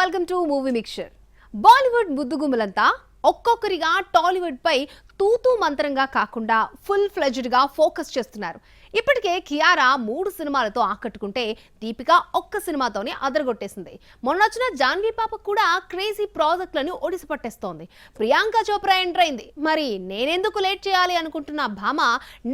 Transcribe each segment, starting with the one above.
Welcome to movie mixture. Bollywood ముద్దుగుమ్మలంతా ఒక్కొక్కరిగా Tollywood పై తూతూ మంత్రంగా కాకుండా ఫుల్ ఫ్లెడ్జ్డ్ గా ఫోకస్ చేస్తున్నారు. ఇప్పటికే కియారా 3 సినిమాలతో ఆకట్టుకుంటే దీపిక ఒక్క సినిమాతోనే అదరగొట్టేసింది. మొన్నొచ్చిన జాన్వీ పాప కూడా క్రేజీ ప్రాజెక్టులను ఒడిసి పట్టేస్తోంది. ప్రియాంక చోప్రా ఎంటర్ అయింది. మరి నేనెందుకు లేట్ చేయాలి అనుకుంటున్న భామ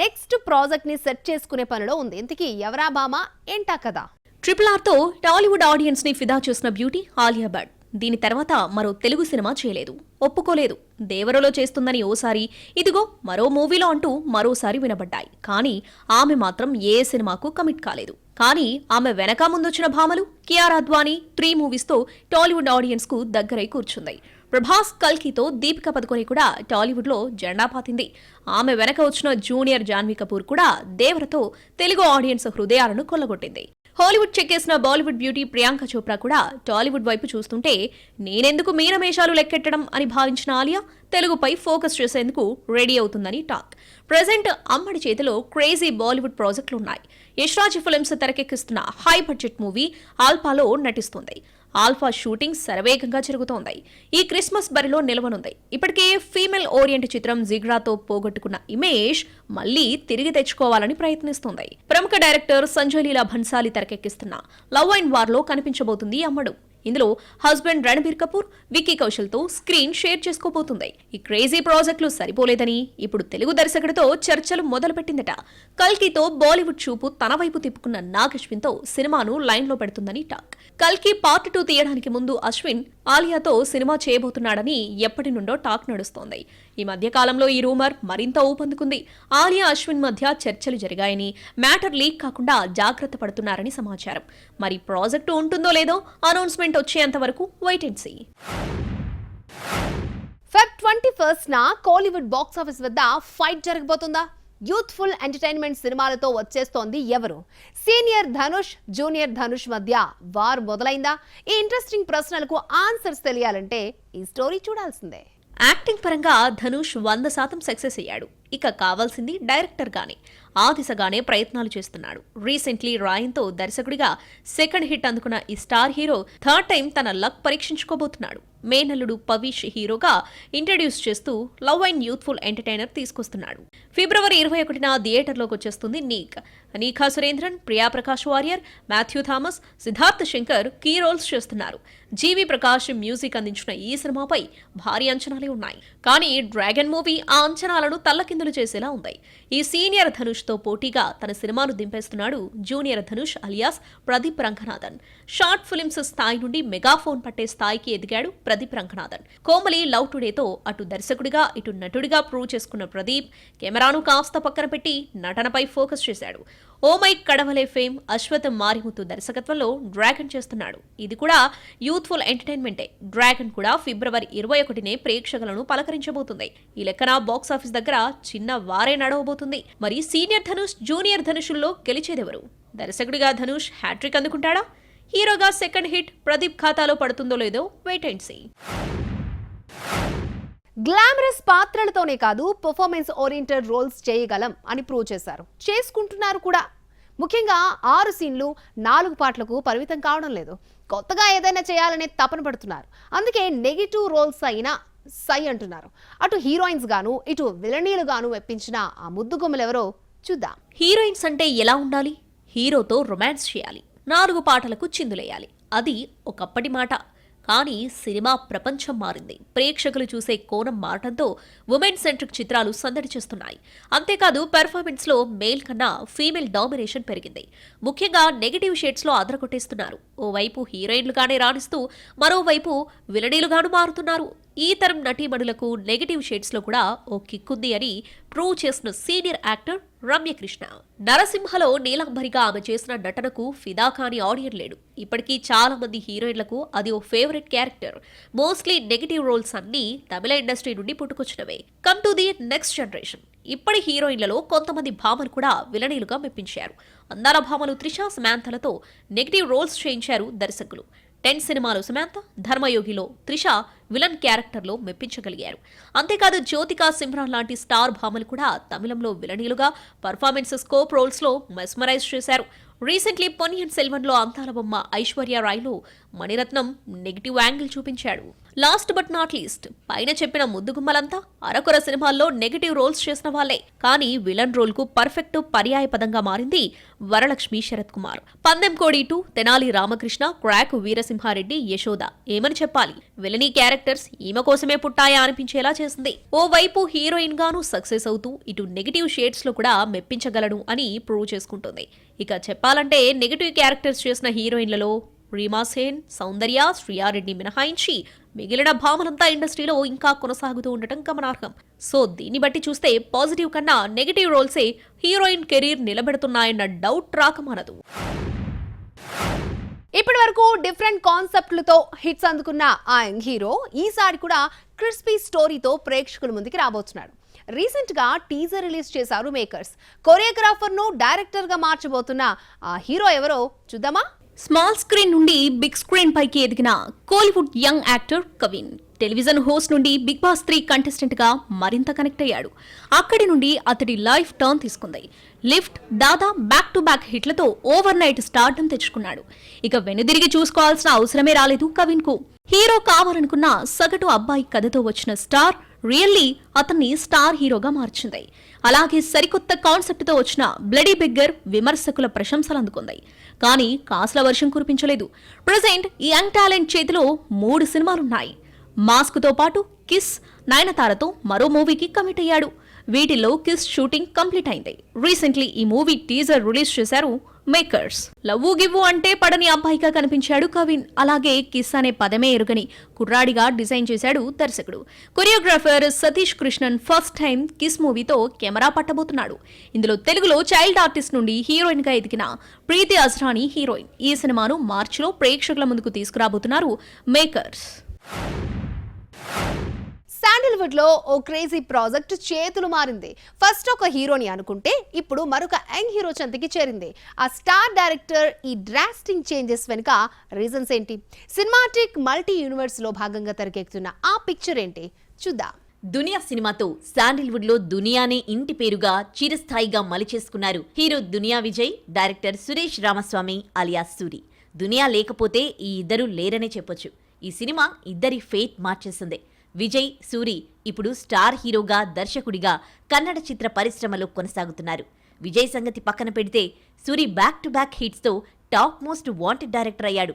నెక్స్ట్ ప్రాజెక్ట్ ని సెట్ చేసుకునే పనిలో ఉంది. ఇంతకీ ఎవరా భామ, ఏంటా కదా? RRR తో టాలీవుడ్ ఆడియన్స్ ని ఫిదా చేసిన బ్యూటీ ఆలియా భట్ దీని తర్వాత మరో తెలుగు సినిమా చేయలేదు, ఒప్పుకోలేదు. దేవరలో చేస్తుందని ఓసారి, ఇదిగో మరో మూవీలో అంటూ మరోసారి వినబడ్డాయి. కానీ ఆమె మాత్రం ఏ సినిమాకు కమిట్ కాలేదు. కానీ ఆమె వెనక ముందొచ్చిన భామలు కియారా అద్వానీ 3 మూవీస్తో టాలీవుడ్ ఆడియన్స్ కు దగ్గరై కూర్చుంది. ప్రభాస్ కల్కితో దీపిక పదుకొని కూడా టాలీవుడ్ లో జెండా పాతింది. ఆమె వెనక వచ్చిన జూనియర్ జాన్వీ కపూర్ కూడా దేవరతో తెలుగు ఆడియన్స్ హృదయాలను కొల్లగొట్టింది. హాలీవుడ్ చెక్కేసిన బాలీవుడ్ బ్యూటీ ప్రియాంక చోప్రా కూడా టాలీవుడ్ వైపు చూస్తుంటే నేనెందుకు మీనమేషాలు లెక్కెట్టడం అని భావించిన ఆలియా తెలుగుపై ఫోకస్ చేసేందుకు రెడీ అవుతుందని టాక్. ప్రెజెంట్ అమ్మడి చేతిలో క్రేజీ బాలీవుడ్ ప్రాజెక్టులున్నాయి. యశ్రాజ్ ఫిల్మ్స్ తెరకెక్కిస్తున్న హై బడ్జెట్ మూవీ ఆల్ఫాలో నటిస్తుంది. ఆల్ఫా షూటింగ్ శరవేగంగా జరుగుతోంది. ఈ క్రిస్మస్ బరిలో నిలవనుంది. ఇప్పటికే ఫీమేల్ ఓరియంట్ చిత్రం జిగ్రాతో పోగొట్టుకున్న ఇమేజ్ మళ్లీ తిరిగి తెచ్చుకోవాలని ప్రయత్నిస్తోంది. ప్రముఖ డైరెక్టర్ సంజయ్ లీలా భన్సాలి తెరకెక్కిస్తున్న లవ్ అండ్ వార్ లో కనిపించబోతుంది అమ్మడు. ఇందులో హస్బెండ్ రణబీర్ కపూర్ విక్కీ కౌశల్ తో స్క్రీన్ షేర్ చేసుకోబోతుంది. ఈ క్రేజీ ప్రాజెక్టులు సరిపోలేదని ఇప్పుడు తెలుగు దర్శకుడితో చర్చలు మొదలుపెట్టిందట. కల్కితో బాలీవుడ్ చూపు తన వైపు తిప్పుకున్న నాగ్ అశ్విన్ తో సినిమాను లైన్ లో పెడుతుందని టాక్. కల్కి పార్ట్ 2 తీయడానికి ముందు అశ్విన్ ఆలియాతో సినిమా చేయబోతున్నాడని ఎప్పటి నుండో టాక్ నడుస్తోంది. ఈ మధ్య కాలంలో ఈ రూమర్ మరింత ఊపందుకుంది. ఆలియా అశ్విన్ మధ్య చర్చలు జరిగాయని, మ్యాటర్ లీక్ కాకుండా జాగ్రత్త పడుతున్నారని సమాచారం. మరి ప్రాజెక్టు ఉంటుందో లేదో అనౌన్స్మెంట్ వచ్చేంత వరకు వెయిట్ అండ్ సీ. ఫెబ్ 21న కోలీవుడ్ బాక్స్ ఆఫీస్ వద్ద ఫైట్ జరగబోతుందా? యూత్ఫుల్ ఎంటర్టైన్మెంట్ సినిమాలతో వచ్చేస్తోంది ఎవరు? సీనియర్ ధనుష్, జూనియర్ ధనుష్ మధ్య వార్ మొదలైందా? ఈ ఇంట్రెస్టింగ్ ప్రశ్నలకు ఆన్సర్స్ తెలియాలంటే ఈ స్టోరీ చూడాల్సిందే. యాక్టింగ్ పరంగా ధనుష్ 100% సక్సెస్ అయ్యాడు. ఇక కావాల్సింది డైరెక్టర్ గానే. ఆ దిశగానే ప్రయత్నాలు చేస్తున్నాడు. రీసెంట్లీ రాయన్తో దర్శకుడిగా సెకండ్ హిట్ అందుకున్న ఈ స్టార్ హీరో థర్డ్ టైం తన లక్ పరీక్షించుకోబోతున్నాడు. మేనల్లుడు పవీష్ హీరోగా ఇంట్రడ్యూస్ చేస్తూ లవ్ అండ్ యూత్ఫుల్ ఎంటర్టైనర్ తీసుకొస్తున్నాడు. ఫిబ్రవరి 21న థియేటర్లోకి వచ్చేస్తుంది నీక్. నీఖా సురేంద్రన్, ప్రియా ప్రకాష్ వారియర్, మాథ్యూ థామస్, సిద్ధార్థ్ శంకర్ కీ రోల్స్ చేస్తున్నారు. జీవి ప్రకాష్ మ్యూజిక్ అందించిన ఈ సినిమాపై భారీ అంచనాలే ఉన్నాయి. కానీ డ్రాగన్ మూవీ ఆ అంచనాలను తల్లకిందులు చేసేలా ఉంది. ఈ సీనియర్ ధనుష్ తో పోటీగా తన సినిమాను దింపేస్తున్నాడు junior Dhanush alias Pradeep Ranganathan. Short films స్థాయి నుండి మెగాఫోన్ పట్టే స్థాయికి ఎదిగాడు ప్రదీప్ రంగనాథన్. కోమలి లవ్ టుడేతో అటు దర్శకుడిగా ఇటు నటుడిగా ప్రూవ్ చేసుకున్న ప్రదీప్ కెమెరాను కాస్త పక్కన పెట్టి నటనపై ఫోకస్ చేశాడు. Oh my Kadavule fame Ashwath Marimuthu దర్శకత్వంలో డ్రాగన్ చేస్తున్నాడు. ఇది కూడా యూత్ఫుల్ ఎంటర్టైన్మెంటే. డ్రాగన్ కూడా ఫిబ్రవరి 21నే ప్రేక్షకులను పలకరించబోతుంది. ఈ లెక్కన బాక్సాఫీస్ దగ్గర చిన్న వారే నడవబోతుంది. మరి సీనియర్ ధనుష్, జూనియర్ ధనుషుల్లో గెలిచేదెవరు? దర్శకుడిగా ధనుష్ హ్యాట్రిక్ అందుకుంటాడా? హీరోగా సెకండ్ హిట్ ప్రదీప్ ఖాతాలో పడుతుందో లేదో వెయిట్ అండ్ సీ. గ్లామరస్ పాత్రలతోనే కాదు, పర్ఫార్మెన్స్ ఓరియంటెడ్ రోల్స్ చేయగలం అని ప్రూవ్ చేశారు, చేసుకుంటున్నారు కూడా. ముఖ్యంగా 6 సీన్లు 4 పాటలకు పరిమితం కావడం లేదు. కొత్తగా ఏదైనా చేయాలనే తపన పడుతున్నారు. అందుకే నెగిటివ్ రోల్స్ అయినా సై అంటున్నారు. అటు హీరోయిన్స్ గాను ఇటు విలనీలు గాను మెప్పించిన ఆ ముద్దుగుమ్మలెవరో చూద్దాం. హీరోయిన్స్ అంటే ఎలా ఉండాలి? హీరోతో రొమాన్స్ చేయాలి, 4 పాటలకు చిందులేయాలి. అది ఒకప్పటి మాట. కానీ సినిమా ప్రపంచం మారింది. ప్రేక్షకులు చూసే కోణం మారటంతో ఉమెన్ సెంట్రిక్ చిత్రాలు సందడి చేస్తున్నాయి. అంతేకాదు పెర్ఫార్మెన్స్ లో మేల్ కన్నా ఫీమేల్ డామినేషన్ పెరిగింది. ముఖ్యంగా నెగిటివ్ షేడ్స్ లో అదరగొట్టేస్తున్నారు. ఓవైపు హీరోయిన్లుగానే రాణిస్తూ మరోవైపు విలనీలుగాను మారుతున్నారు. ఈ తరం నటీమణులకు నెగిటివ్ షేడ్స్ లో కూడా ఓ కిక్కుంది అని ప్రూవ్ చేసిన సీనియర్ యాక్టర్ రమ్యకృష్ణ. నరసింహలో నీలాంబరిగా ఆమె చేసిన నటనకు ఫిదా కాని ఆడియన్ లేడు. ఇప్పటికీ చాలా మంది హీరోయిన్లకు అది ఓ favourite character. Mostly negative roles అన్ని తమిళ ఇండస్ట్రీ నుండి పుట్టుకొచ్చినవే. Come to the next generation. ఇప్పటి హీరోయిన్లలో కొంతమంది భామలు కూడా విలనీలుగా మెప్పించారు. అందాల భామలు త్రిష, సమాంతలతో నెగిటివ్ రోల్స్ చేయించారు దర్శకులు. 10 సినిమాలో సమాంత, ధర్మయోగిలో త్రిష విలన్ క్యారెక్టర్లో మెప్పించగలిగారు. అంతేకాదు జ్యోతిక, సిమ్రాన్ లాంటి స్టార్ భామలు కూడా తమిళంలో విలనీలుగా పర్ఫార్మెన్స్ స్కోప్ రోల్స్లో మెస్మరైజ్ చేశారు. రీసెంట్లీ పొన్నియిన్ సెల్వన్లో అందాల బొమ్మ ఐశ్వర్య రాయ్లో మణిరత్నం నెగిటివ్ యాంగిల్ చూపించాడు. లాస్ట్ బట్ నాట్ లీస్ట్, పైన చెప్పిన ముద్దుగుమ్మలంతా అరకొర సినిమాల్లో నెగిటివ్ రోల్స్ చేసిన వాళ్లే. కానీ విలన్ రోల్ కు పర్ఫెక్ట్ పర్యాయ పదంగా మారింది వరలక్ష్మి శరత్ కుమార్. పందెం కోడి 2, తెనాలి రామకృష్ణ, క్రాక్ వీరసింహారెడ్డి, యశోద ఏమని చెప్పాలి, విలనీ క్యారెక్టర్స్ ఈమె కోసమే పుట్టాయా అనిపించేలా చేసింది. ఓవైపు హీరోయిన్ గాను సక్సెస్ అవుతూ ఇటు నెగిటివ్ షేడ్స్ లో కూడా మెప్పించగలడు అని ప్రూవ్ చేసుకుంటుంది. ఇక చెప్పాలంటే నెగిటివ్ క్యారెక్టర్స్ చేసిన హీరోయిన్లలో రీమా సేన్, సౌందర్య, శ్రియారెడ్డి మినహాయించి మిగిలిన భామలంతా ఇండస్ట్రీలో ఇంకా కొనసాగుతూ ఉండటం గమనార్హం. సో దీన్ని బట్టి చూస్తే పాజిటివ్ కన్నా నెగిటివ్ రోల్సే హీరోయిన్ కెరీర్ నిలబెడుతున్నాయన్న డౌట్ రాకమానదు. ఇప్పటి వరకు డిఫరెంట్ కాన్సెప్ట్లతో హిట్స్ అందుకున్న ఆ యంగ్ హీరో ఈసారి కూడా క్రిస్పీ స్టోరీతో ప్రేక్షకుల ముందుకి రాబోతున్నాడు. రీసెంట్ గా టీజర్ రిలీజ్ చేశారు మేకర్స్. కొరియోగ్రాఫర్ ను డైరెక్టర్ గా మార్చబోతున్న ఆ హీరో ఎవరో చూద్దామా? స్మాల్ స్క్రీన్ నుండి బిగ్ స్క్రీన్ పైకి ఎదిగిన Kollywood young actor Kavin television host నుండి బిగ్ బాస్ 3 కంటెస్టెంట్ గా మరింత కనెక్ట్ అయ్యాడు. అక్కడి నుండి అతడి లైఫ్ టర్న్ తీసుకుంది. Lift, Dada back to back హిట్లతో ఓవర్ నైట్ స్టార్డమ్ తెచ్చుకున్నాడు. ఇక వెనుదిరిగి చూసుకోవాల్సిన అవసరమే రాలేదు కవిన్ కు. హీరో కావాలనుకున్న సగటు అబ్బాయి కథతో వచ్చిన స్టార్ రియల్లీ అతన్ని స్టార్ హీరోగా మార్చింది. అలాగే సరికొత్త కాన్సెప్ట్ తో వచ్చిన బ్లడీ బిగ్గర్ విమర్శకుల ప్రశంసలు అందుకుంది. కానీ కాసుల వర్షం కురిపించలేదు. ప్రెజెంట్ ఈ యంగ్ టాలెంట్ చేతిలో 3 సినిమాలున్నాయి. మాస్క్ తో పాటు కిస్, నయనతారతో మరో మూవీకి కమిట్ అయ్యాడు. వీటిల్లో కిస్ షూటింగ్ కంప్లీట్ అయింది. రీసెంట్లీ ఈ మూవీ టీజర్ రిలీజ్ చేశారు మేకర్స్. లవ్వు గివ్వు అంటే పడని అబ్బాయిగా కనిపించాడు కవిన్. అలాగే కిస్ అనే పదమే ఎరుగని కుర్రాడిగా డిజైన్ చేశాడు దర్శకుడు. Choreographer Satish Krishnan first time kiss మూవీతో కెమెరా పట్టబోతున్నాడు. ఇందులో తెలుగులో చైల్డ్ ఆర్టిస్ట్ నుండి హీరోయిన్ గా ఎదిగిన ప్రీతి అజ్రానీ హీరోయిన్. ఈ సినిమాను మార్చిలో ప్రేక్షకుల ముందుకు తీసుకురాబోతున్నారు మేకర్స్. శాండిల్వుడ్ లో ఓ క్రేజీ ప్రాజెక్ట్ చేతులు మారింది. ఫస్ట్ ఒక హీరోని అనుకుంటే ఇప్పుడు మరొక యంగ్ హీరో చెంతకి చేరింది. ఆ స్టార్ డైరెక్టర్ ఈ డ్రాస్టింగ్ చేంజెస్ వెనుక రీజన్స్ ఏంటి? సినిమాటిక్ మల్టీ యూనివర్స్ లో భాగంగా తెరకెక్కుతున్న ఆ పిక్చర్ ఏంటి చూద్దాం. దునియా సినిమాతో శాండిల్వుడ్ లో దునియానే ఇంటి పేరుగా చిరస్థాయిగా మలిచేసుకున్నారు హీరో దునియా విజయ్, డైరెక్టర్ సురేష్ రామస్వామి అలియాస్ సూరి. దునియా లేకపోతే ఈ ఇద్దరు లేరనే చెప్పొచ్చు. ఈ సినిమా ఇద్దరి ఫేట్ మార్చేసింది. విజయ్, సూరి ఇప్పుడు స్టార్ హీరోగా, దర్శకుడిగా కన్నడ చిత్ర పరిశ్రమలో కొనసాగుతున్నారు. విజయ్ సంగతి పక్కన పెడితే సూరి బ్యాక్ టు బ్యాక్ హిట్స్తో టాప్ మోస్ట్ వాంటెడ్ డైరెక్టర్ అయ్యాడు.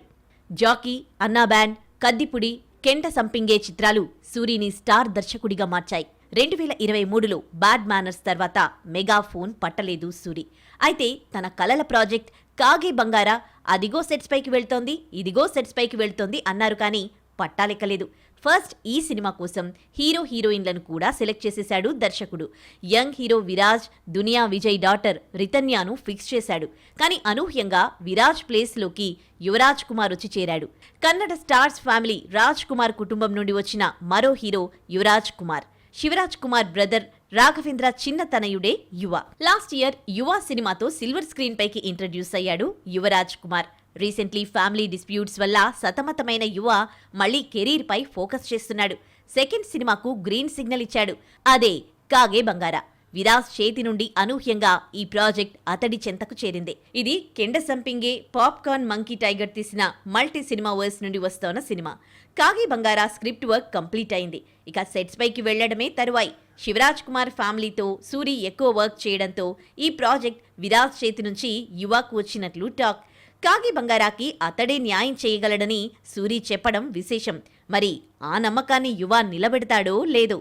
Jackie, Anna Bond, Kaddipudi, Kendasampige చిత్రాలు సూరిని స్టార్ దర్శకుడిగా మార్చాయి. 2023లో బ్యాడ్ మేనర్స్ తర్వాత మెగాఫోన్ పట్టలేదు సూరి. అయితే తన కలల ప్రాజెక్ట్ కాగే బంగారా అదిగో సెట్స్ పైకి వెళ్తోంది, ఇదిగో సెట్స్ పైకి వెళ్తోంది అన్నారు కానీ పట్టాలెక్కలేదు. ఫస్ట్ ఈ సినిమా కోసం హీరో హీరోయిన్లను కూడా సెలెక్ట్ చేసేశాడు దర్శకుడు. యంగ్ హీరో విరాజ్, దునియా విజయ్ డాటర్ రితన్యాను ఫిక్స్ చేశాడు. కానీ అనూహ్యంగా విరాజ్ ప్లేస్లోకి యువరాజ్ కుమార్ వచ్చి చేరాడు. కన్నడ స్టార్స్ ఫ్యామిలీ రాజ్ కుమార్ కుటుంబం నుండి వచ్చిన మరో హీరో యువరాజ్ కుమార్. శివరాజ్ కుమార్ బ్రదర్ రాఘవేంద్ర చిన్న తనయుడే యువ. లాస్ట్ ఇయర్ యువ సినిమాతో సిల్వర్ స్క్రీన్ పైకి ఇంట్రడ్యూస్ అయ్యాడు Yuvraj Kumar. Recently family disputes వల్ల సతమతమైన యువ మళ్లీ కెరీర్ పై ఫోకస్ చేస్తున్నాడు. సెకండ్ సినిమాకు గ్రీన్ సిగ్నల్ ఇచ్చాడు. అదే కాగే బంగారా. విరాజ్ చేతి నుండి అనూహ్యంగా ఈ ప్రాజెక్ట్ అతడి చెంతకు చేరింది. ఇది కెండ సంపింగే పాప్కార్న్ మంకీ టైగర్ తీసిన మల్టీ సినిమా వర్స్ నుండి వస్తోన్న సినిమా. కాగే బంగారా స్క్రిప్ట్ వర్క్ కంప్లీట్ అయింది. ఇక సెట్స్ పైకి వెళ్లడమే తరువాయి. శివరాజ్ కుమార్ ఫ్యామిలీతో సూరి ఎక్కువ వర్క్ చేయడంతో ఈ ప్రాజెక్ట్ విరాజ్ చేతి నుంచి యువకు వచ్చినట్లు టాక్. కాగి బంగారాకి అతడే న్యాయం చేయగలడని సూరి చెప్పడం విశేషం. మరి ఆ నమ్మకాన్ని యువ నిలబెడతాడో లేదో.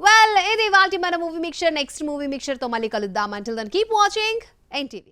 వెల్, ఇది వాటి మన movie mixture. Next movie mixture తో మళ్ళీ కలుద్దాం. Until then keep watching NTV.